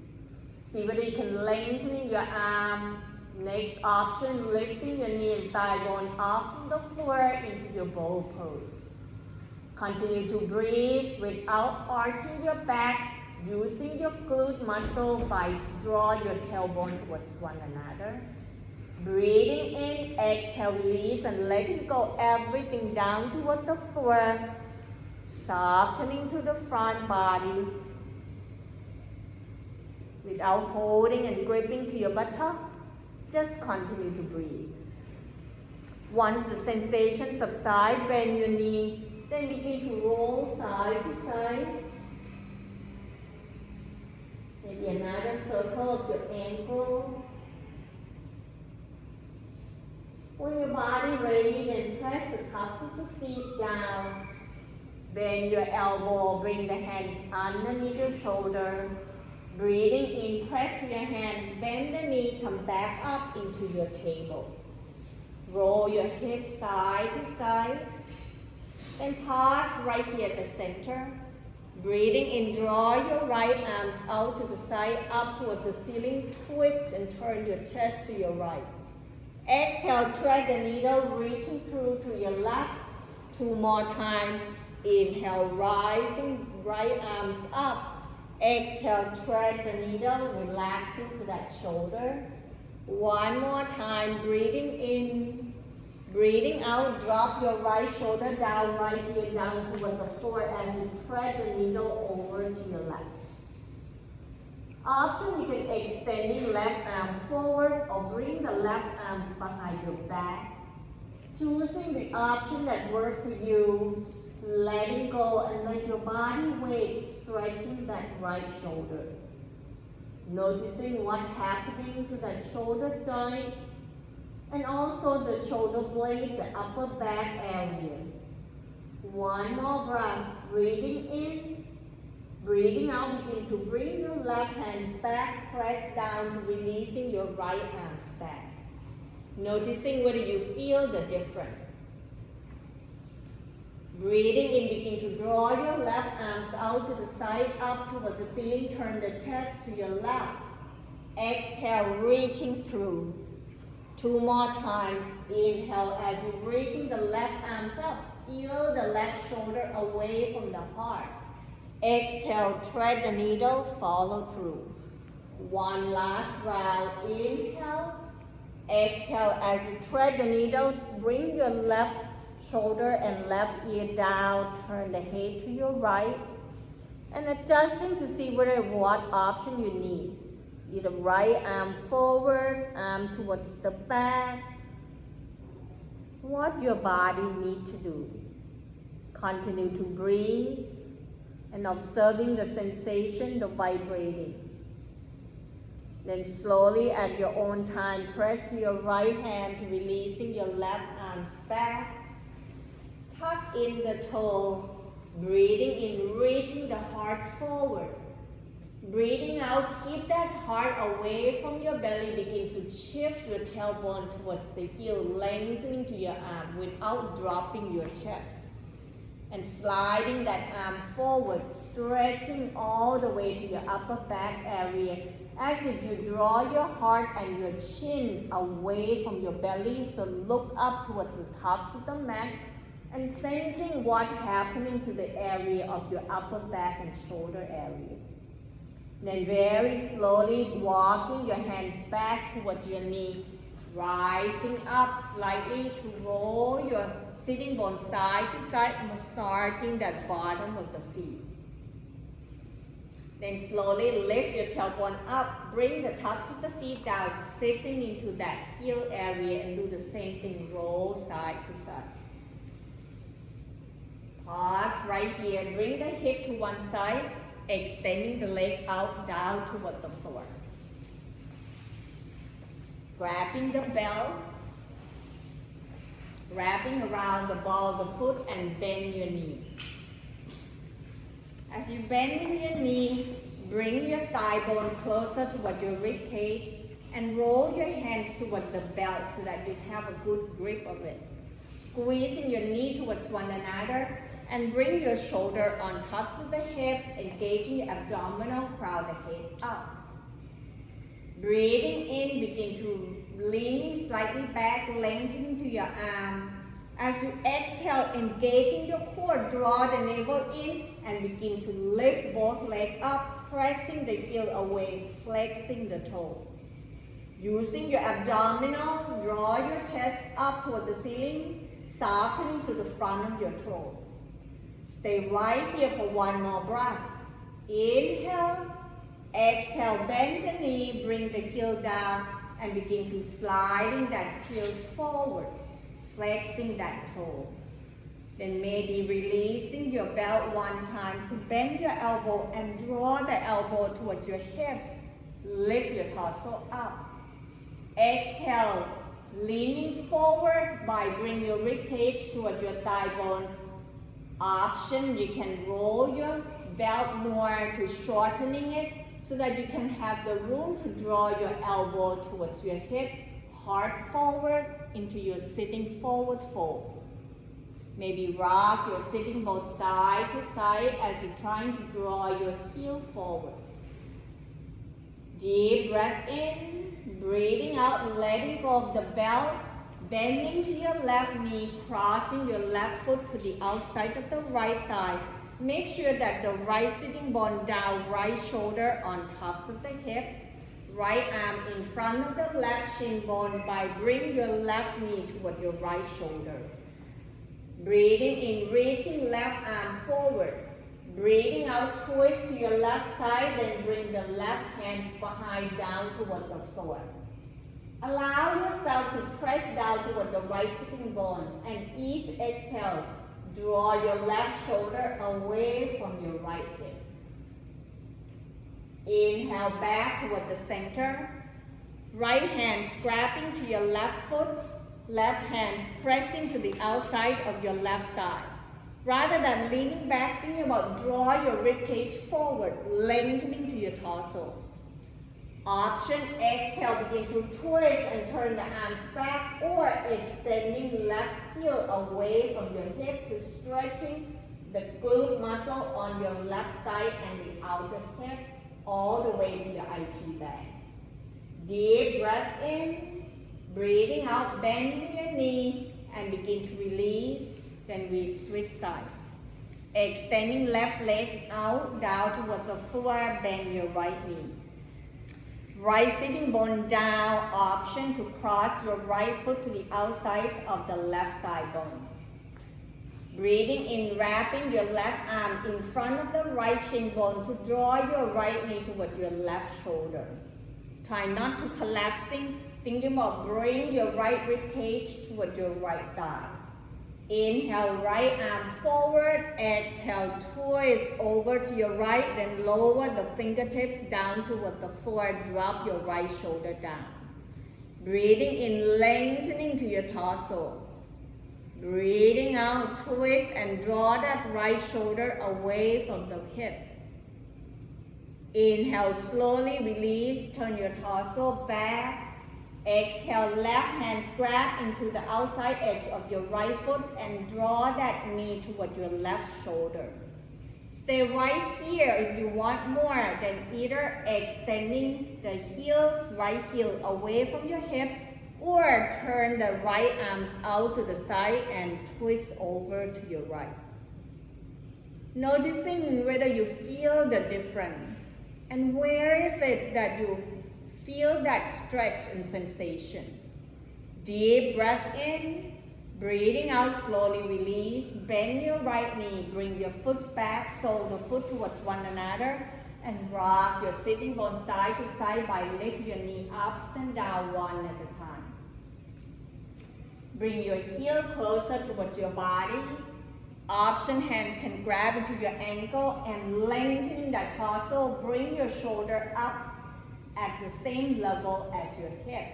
See whether you can lengthen your arm. Next option, lifting your knee and thigh bone off from the floor into your bow pose. Continue to breathe without arching your back, using your glute muscle by draw your tailbone towards one another. Breathing in, exhale, release and letting go everything down toward the floor, softening to the front body without holding and gripping to your buttock. Just continue to breathe. Once the sensation subsides, bend your knee. Then begin to roll side to side. Maybe another circle of your ankle. When your body ready, then press the tops of the feet down. Bend your elbow, bring the hands underneath your shoulder. Breathing in, press your hands, bend the knee, come back up into your table. Roll your hips side to side. Then pause right here at the center. Breathing in, draw your right arms out to the side, up toward the ceiling, twist and turn your chest to your right. Exhale, thread the needle, reaching through to your left. 2 more times. Inhale, rising right arms up. Exhale, thread the needle, relaxing to that shoulder. 1 more time, breathing in. Breathing out, drop your right shoulder down, right ear down toward the floor as you thread the needle over to your left. Option, you can extend your left arm forward or bring the left arms behind your back. Choosing the option that works for you, letting go and let your body weight stretching that right shoulder. Noticing what's happening to that shoulder joint and also the shoulder blade, the upper back area. 1 more breath, breathing in, breathing out, begin to bring your left hands back, press down to releasing your right arms back. Noticing whether you feel the difference. Breathing in, begin to draw your left arms out to the side, up toward the ceiling, turn the chest to your left. Exhale, reaching through. 2 more times. Inhale as you're reaching the left arms up. Feel the left shoulder away from the heart. Exhale, thread the needle, follow through. 1 last round. Inhale. Exhale as you thread the needle. Bring your left shoulder and left ear down. Turn the head to your right. And adjusting to see what option you need. Either right arm forward, arm towards the back. What your body needs to do. Continue to breathe and observing the sensation, the vibrating. Then slowly at your own time, press your right hand to releasing your left arms back. Tuck in the toe, breathing in, reaching the heart forward. Breathing out, keep that heart away from your belly. Begin to shift your tailbone towards the heel, lengthening to your arm without dropping your chest. And sliding that arm forward, stretching all the way to your upper back area. As if you draw your heart and your chin away from your belly, so look up towards the tops of the mat and sensing what's happening to the area of your upper back and shoulder area. Then very slowly walking your hands back towards your knee, rising up slightly to roll your sitting bone side to side, massaging that bottom of the feet. Then slowly lift your tailbone up, bring the tops of the feet down, sitting into that heel area and do the same thing, roll side to side. Pause right here, bring the hip to one side, extending the leg out down toward the floor. Grabbing the bell, wrapping around the ball of the foot and bend your knee. As you bend your knee, bring your thigh bone closer toward your rib cage and roll your hands toward the belt so that you have a good grip of it. Squeezing your knee towards one another and bring your shoulder on tops of the hips, engaging your abdominal, crowd the head up. Breathing in, begin to leaning slightly back, lengthening to your arm. As you exhale, engaging your core, draw the navel in and begin to lift both legs up, pressing the heel away, flexing the toe. Using your abdominal, draw your chest up toward the ceiling, softening to the front of your throat. Stay right here for one more breath. Inhale, exhale, bend the knee, bring the heel down and begin to sliding that heel forward, flexing that toe. Then maybe releasing your belt one time to bend your elbow and draw the elbow towards your hip. Lift your torso up. Exhale, leaning forward by bring your rib cage toward your thigh bone. Option, you can roll your belt more to shortening it so that you can have the room to draw your elbow towards your hip, heart forward into your sitting forward fold. Maybe rock your sitting both side to side as you're trying to draw your heel forward. Deep breath in, breathing out, letting go of the belt. Bending to your left knee, crossing your left foot to the outside of the right thigh. Make sure that the right sitting bone down, right shoulder on tops of the hip. Right arm in front of the left shin bone by bring your left knee toward your right shoulder. Breathing in, reaching left arm forward. Breathing out, twist to your left side, then bring the left hands behind down toward the floor. Allow yourself to press down toward the right sitting bone, and each exhale, draw your left shoulder away from your right hip. Inhale back toward the center. Right hand grabbing to your left foot, left hands pressing to the outside of your left thigh. Rather than leaning back, think about draw your ribcage forward, lengthening to your torso. Option, exhale, begin to twist and turn the arms back or extending left heel away from your hip to stretching the glute muscle on your left side and the outer hip all the way to the IT bag. Deep breath in, breathing out, bending your knee and begin to release. Then we switch side. Extending left leg out, down toward the floor, bend your right knee. Right sitting bone down, option to cross your right foot to the outside of the left thigh bone. Breathing in, wrapping your left arm in front of the right shin bone to draw your right knee toward your left shoulder. Try not to collapsing, thinking about bring your right rib cage toward your right thigh. Inhale, right arm forward. Exhale, twist over to your right, then lower the fingertips down toward the floor. Drop your right shoulder down. Breathing in, lengthening to your torso. Breathing out, twist and draw that right shoulder away from the hip. Inhale, slowly release, turn your torso back. Exhale, left hand grab into the outside edge of your right foot and draw that knee toward your left shoulder. Stay right here if you want more, then either extending the heel, right heel away from your hip, or turn the right arms out to the side and twist over to your right. Noticing whether you feel the difference and where is it that you feel that stretch and sensation. Deep breath in, breathing out, slowly release. Bend your right knee, bring your foot back, sole the foot towards one another, and rock your sitting bone side to side by lift your knee ups and down one at a time. Bring your heel closer towards your body. Option, hands can grab into your ankle and lengthen that torso. Bring your shoulder up at the same level as your hip.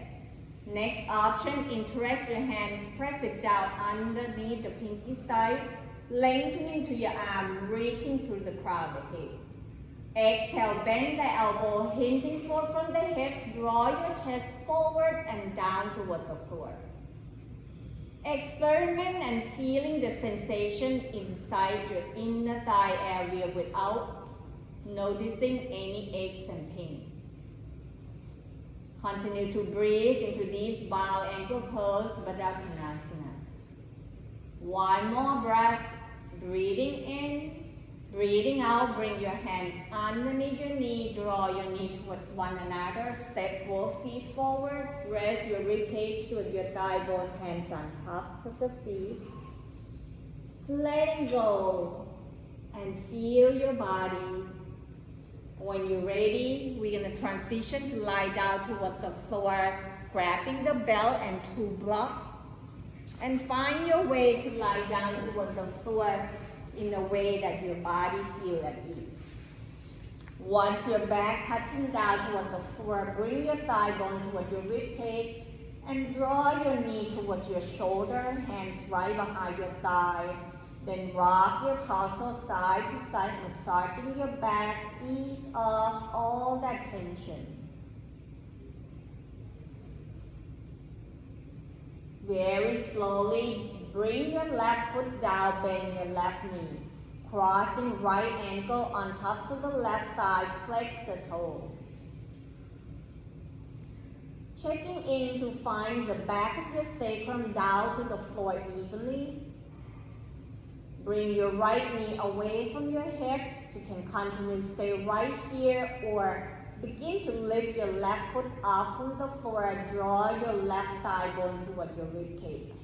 Next option, interlace your hands, press it down underneath the pinky side, lengthening to your arm, reaching through the crown of the head. Exhale, bend the elbow, hinging forward from the hips, draw your chest forward and down toward the floor. Experiment and feeling the sensation inside your inner thigh area without noticing any aches and pain. Continue to breathe into these bow ankle pose, Baddha Konasana. One more breath, breathing in, breathing out, bring your hands underneath your knee, draw your knee towards one another, step both feet forward, rest your rib cage toward your thigh bone, hands on tops of the feet. Letting go and feel your body. When you're ready, we're going to transition to lie down toward the floor, grabbing the belt and two blocks. And find your way to lie down toward the floor in a way that your body feels at ease. Once your back touching down toward the floor, bring your thigh bone toward your rib cage and draw your knee towards your shoulder, hands right behind your thigh. Then rock your torso side to side, massaging your back, ease off all that tension. Very slowly, bring your left foot down, bend your left knee. Crossing right ankle on tops of the left thigh, flex the toe. Checking in to find the back of your sacrum down to the floor evenly. Bring your right knee away from your hip. You can continue to stay right here or begin to lift your left foot off from the floor. Draw your left thigh bone toward your rib cage.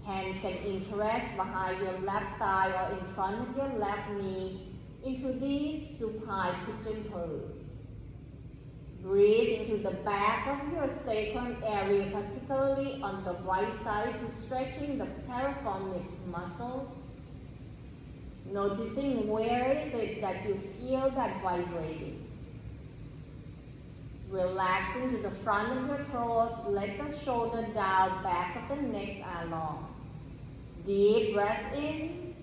Hands can interest behind your left thigh or in front of your left knee into this supine pigeon pose. Breathe into the back of your sacrum area, particularly on the right side, to stretching the piriformis muscle. Noticing where is it that you feel that vibrating. Relaxing to the front of your throat, let the shoulder down, back of the neck along. Deep breath in,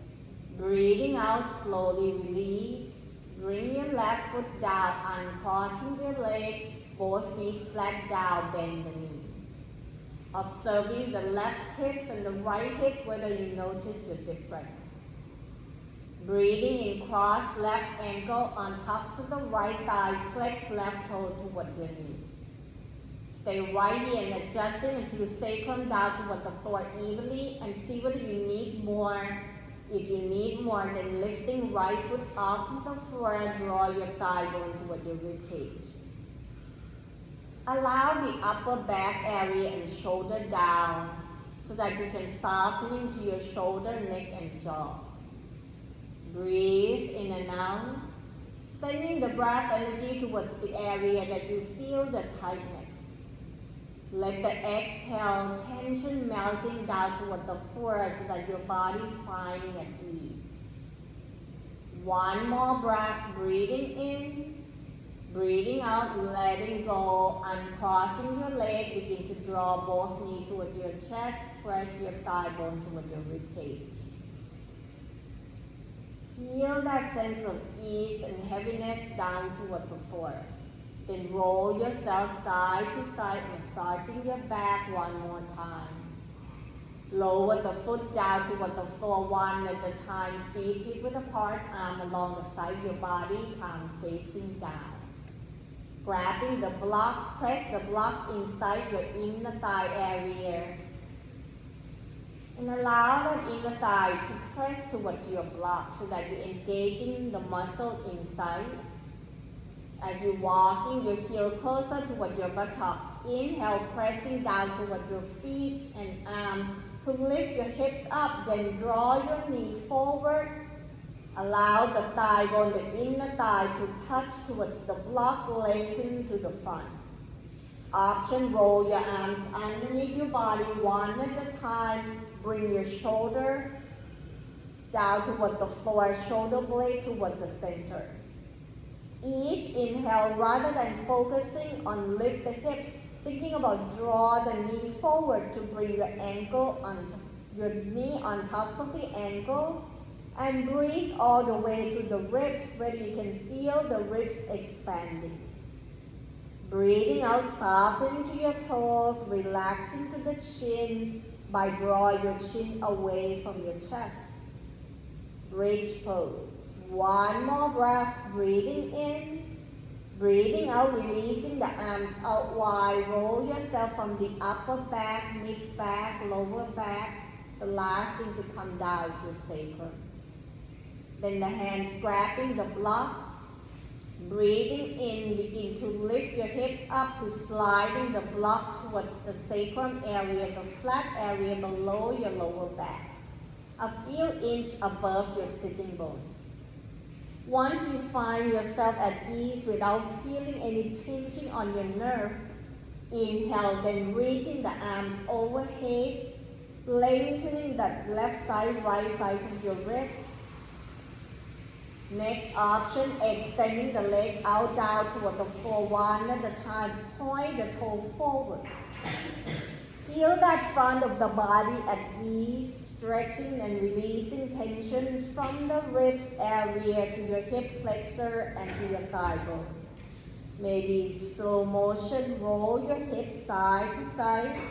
breathing out, slowly release. Bring your left foot down, uncrossing your leg, both feet flat down, bend the knee. Observing the left hips and the right hip, whether you notice the difference. Breathing in, cross left ankle on tops of the right thigh, flex left toe toward your knee. Stay right here and adjusting until sacrum down toward the floor evenly and see whether you need more. If you need more, then lifting right foot off of the floor and draw your thigh bone toward your rib cage. Allow the upper back area and shoulder down so that you can soften into your shoulder, neck, and jaw. Breathe in and out, sending the breath energy towards the area that you feel the tightness. Let the exhale tension melting down toward the floor so that your body finding at ease. One more breath, breathing in, breathing out, letting go, uncrossing your leg, begin to draw both knees toward your chest, press your thigh bone toward your rib cage. Feel that sense of ease and heaviness down toward the floor. Then roll yourself side to side, massaging your back one more time. Lower the foot down toward the floor one at a time, feet hip width apart, arm along the side of your body, palm facing down. Grabbing the block, press the block inside your inner thigh area. And allow that inner thigh to press towards your block so that you're engaging the muscle inside. As you're walking your heel closer toward your buttock, inhale, pressing down toward your feet and arm to lift your hips up, then draw your knee forward. Allow the thigh bone, the inner thigh, to touch towards the block, lengthen to the front. Option, roll your arms underneath your body one at a time. Bring your shoulder down toward the floor, shoulder blade toward the center. Each inhale, rather than focusing on lift the hips, thinking about draw the knee forward to bring your ankle on your knee on tops of the ankle, and breathe all the way to the ribs where you can feel the ribs expanding. Breathing out, softening to your throat, relaxing to the chin by drawing your chin away from your chest. Bridge pose. One more breath, breathing in, breathing out, releasing the arms out wide. Roll yourself from the upper back, mid back, lower back. The last thing to come down is your sacrum. Then the hands grabbing the block. Breathing in, begin to lift your hips up to sliding the block towards the sacrum area, the flat area below your lower back, a few inches above your sitting bone. Once you find yourself at ease without feeling any pinching on your nerve, inhale, then reaching the arms overhead, lengthening that left side, right side of your ribs. Next option, extending the leg out down toward the floor one at a time. Point the toe forward. Feel that front of the body at ease, stretching and releasing tension from the ribs area to your hip flexor and to your thigh bone. Maybe slow motion, roll your hips side to side.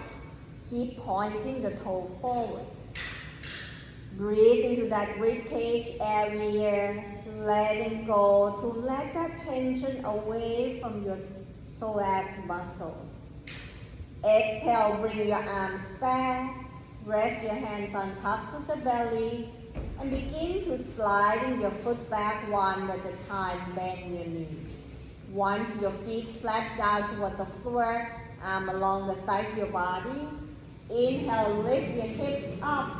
Keep pointing the toe forward. Breathe into that rib cage area, letting go to let that tension away from your psoas muscle. Exhale, bring your arms back. Rest your hands on tops of the belly. And begin to sliding your foot back one at a time. Bend your knee. Once your feet flat down toward the floor, arm along the side of your body. Inhale, lift your hips up.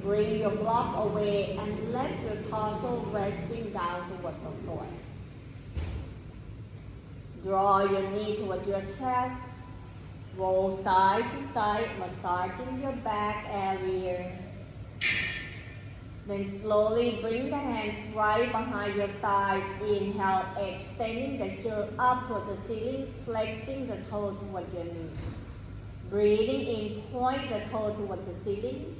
Bring your block away and let your torso resting down toward the floor. Draw your knee toward your chest. Roll side to side, massaging your back area. Then slowly bring the hands right behind your thigh. Inhale, extending the heel up toward the ceiling, flexing the toe toward your knee. Breathing in, point the toe toward the ceiling.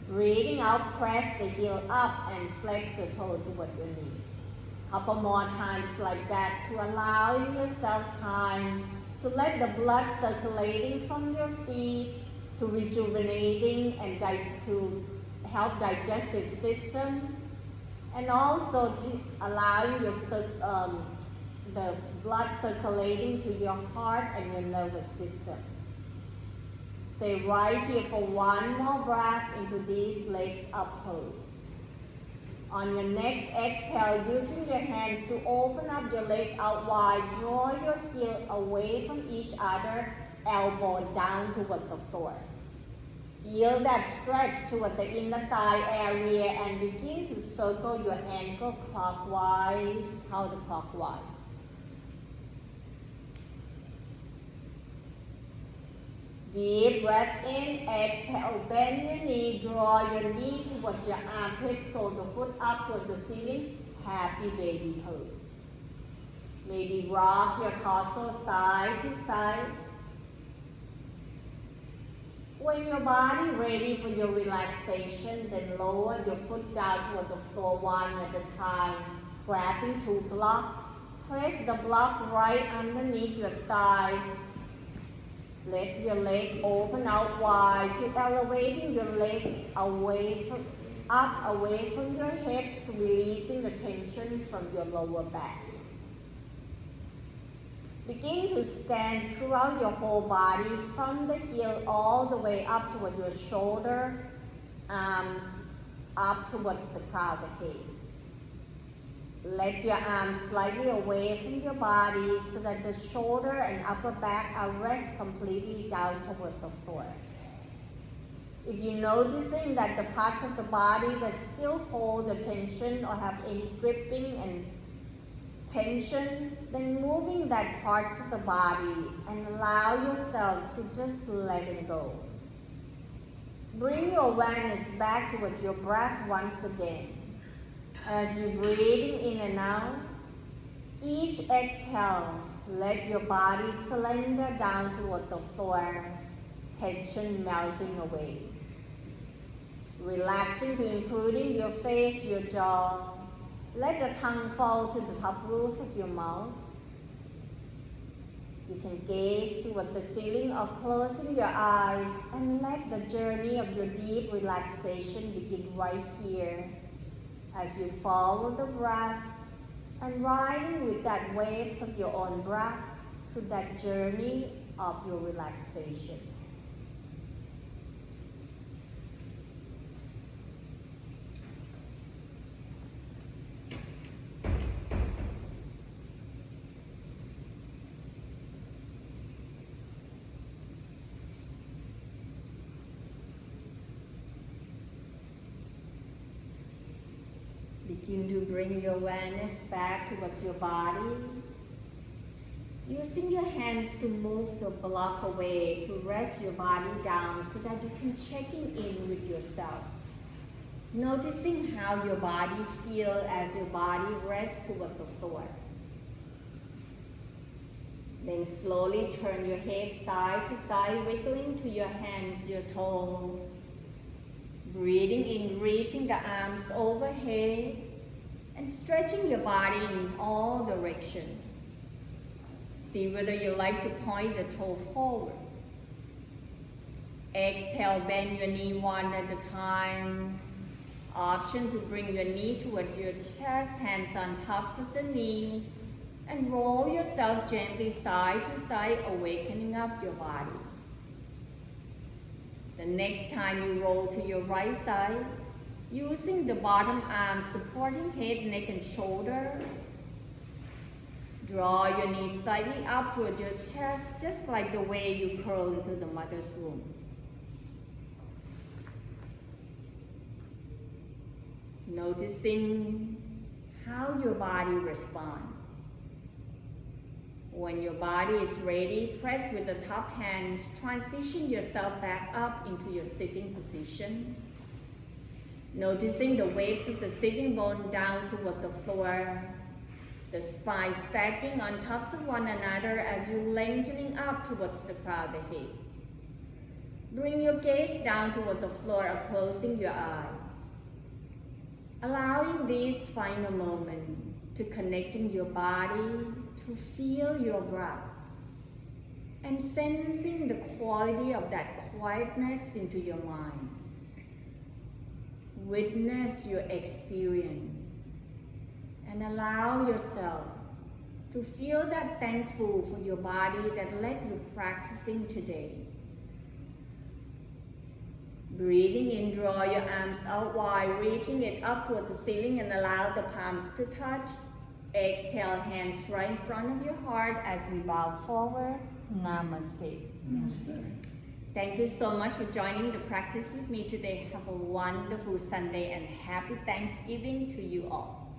Breathing out, press the heel up and flex the toe toward your knee. Couple more times like that to allow yourself time to let the blood circulating from your feet to rejuvenating and to help digestive system, and also to allowing the blood circulating to your heart and your nervous system. Stay right here for one more breath into these legs up pose. On your next exhale, using your hands to open up your leg out wide, draw your heel away from each other, elbow down toward the floor. Feel that stretch toward the inner thigh area and begin to circle your ankle clockwise, counterclockwise. Deep breath in, exhale, bend your knee, draw your knee towards your armpit, so the foot up toward the ceiling, happy baby pose. Maybe rock your torso side to side. When your body ready for your relaxation, then lower your foot down toward the floor one at a time, grabbing to block. Place the block right underneath your thigh. Let your leg open out wide to elevating your leg away from your hips, to releasing the tension from your lower back. Begin to stand throughout your whole body from the heel all the way up toward your shoulder, arms up towards the crown of the head. Let your arms slightly away from your body so that the shoulder and upper back are rest completely down toward the floor. If you're noticing that the parts of the body that still hold the tension or have any gripping and tension, then moving that parts of the body and allow yourself to just let it go. Bring your awareness back towards your breath once again. As you're breathing in and out, each exhale, let your body surrender down toward the floor, tension melting away. Relaxing to including your face, your jaw. Let the tongue fall to the top roof of your mouth. You can gaze toward the ceiling or closing your eyes and let the journey of your deep relaxation begin right here as you follow the breath and riding with that waves of your own breath to that journey of your relaxation. Begin to bring your awareness back towards your body, using your hands to move the block away, to rest your body down so that you can check in with yourself. Noticing how your body feels as your body rests toward the floor. Then slowly turn your head side to side, wiggling to your hands, your toes. Breathing in, reaching the arms overhead and stretching your body in all directions. See whether you like to point the toe forward. Exhale, bend your knee one at a time. Option to bring your knee toward your chest, hands on tops of the knee, and roll yourself gently side to side, awakening up your body. The next time you roll to your right side, using the bottom arm supporting head, neck, and shoulder. Draw your knees slightly up toward your chest, just like the way you curl into the mother's womb. Noticing how your body responds. When your body is ready, press with the top hands, transition yourself back up into your sitting position. Noticing the weights of the sitting bone down toward the floor, the spine stacking on tops of one another as you lengthening up towards the crown of the head. Bring your gaze down toward the floor or closing your eyes. Allowing this final moment to connecting your body to feel your breath and sensing the quality of that quietness into your mind. Witness your experience and allow yourself to feel that thankful for your body that let you practicing today. Breathing in, draw your arms out wide, reaching it up toward the ceiling and allow the palms to touch. Exhale, hands right in front of your heart as we bow forward. Namaste. Namaste. Thank you so much for joining the practice with me today. Have a wonderful Sunday and happy Thanksgiving to you all.